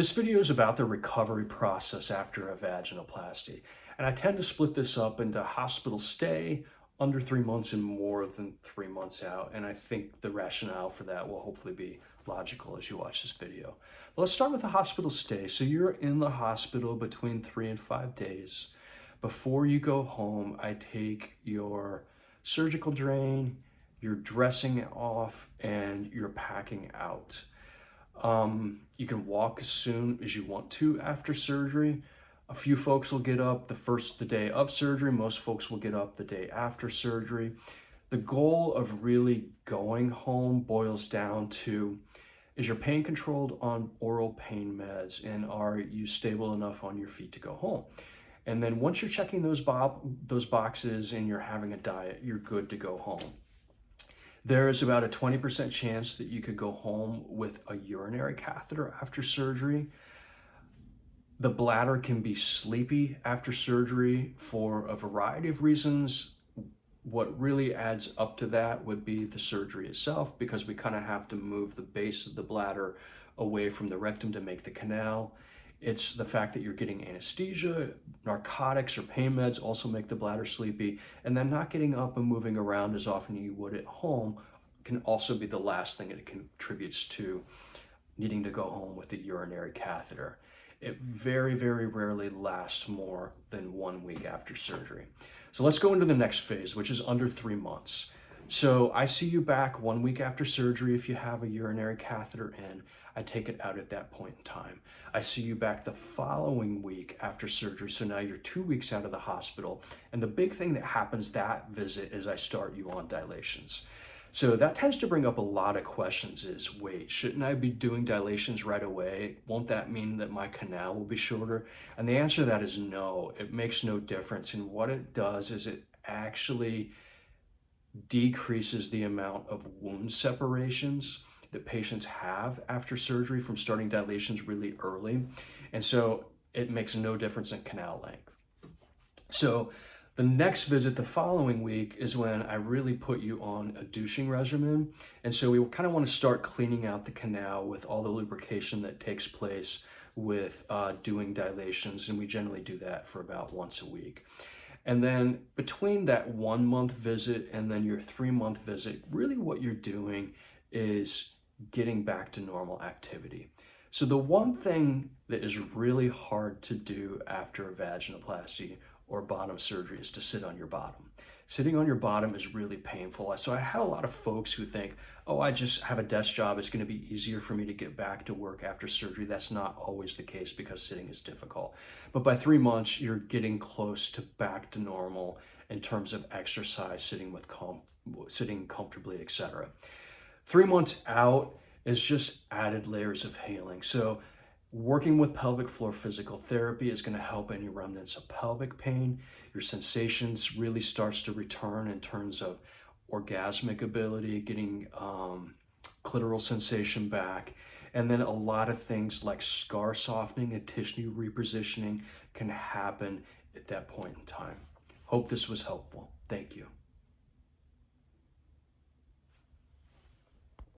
This video is about the recovery process after a vaginoplasty, and I tend to split this up into hospital stay, under 3 months, and more than 3 months out, and I think the rationale for that will hopefully be logical as you watch this video. But let's start with the hospital stay. So you're in the hospital between 3 and 5 days. Before you go home, I take your surgical drain, your dressing off, and your packing out. You can walk as soon as you want to after surgery. A few folks will get up the day of surgery. Most folks will get up the day after surgery. The goal of really going home boils down to, is your pain controlled on oral pain meds, and are you stable enough on your feet to go home? And then once you're checking those boxes and you're having a diet, you're good to go home. There is about a 20% chance that you could go home with a urinary catheter after surgery. The bladder can be sleepy after surgery for a variety of reasons. What really adds up to that would be the surgery itself, because we kind of have to move the base of the bladder away from the rectum to make the canal. It's the fact that you're getting anesthesia, narcotics, or pain meds also make the bladder sleepy, and then not getting up and moving around as often as you would at home can also be the last thing that contributes to needing to go home with a urinary catheter. It very, very rarely lasts more than 1 week after surgery. So let's go into the next phase, which is under 3 months. So I see you back 1 week after surgery if you have a urinary catheter in. I take it out at that point in time. I see you back the following week after surgery. So now you're 2 weeks out of the hospital. And the big thing that happens that visit is I start you on dilations. So that tends to bring up a lot of questions is, wait, shouldn't I be doing dilations right away? Won't that mean that my canal will be shorter? And the answer to that is no, it makes no difference. And what it does is it actually decreases the amount of wound separations that patients have after surgery from starting dilations really early. And so it makes no difference in canal length. So the next visit the following week is when I really put you on a douching regimen. And so we kind of want to start cleaning out the canal with all the lubrication that takes place with doing dilations. And we generally do that for about once a week. And then between that 1 month visit and then your 3 month visit, really what you're doing is getting back to normal activity. So the one thing that is really hard to do after a vaginoplasty or bottom surgery is to sit on your bottom. Sitting on your bottom is really painful. So I have a lot of folks who think, oh, I just have a desk job, it's going to be easier for me to get back to work after surgery. That's not always the case because sitting is difficult. But by 3 months, you're getting close to back to normal in terms of exercise, sitting comfortably, etc. 3 months out is just added layers of healing. So working with pelvic floor physical therapy is going to help any remnants of pelvic pain. Your sensations really starts to return in terms of orgasmic ability, getting clitoral sensation back. And then a lot of things like scar softening and tissue repositioning can happen at that point in time. Hope this was helpful. Thank you.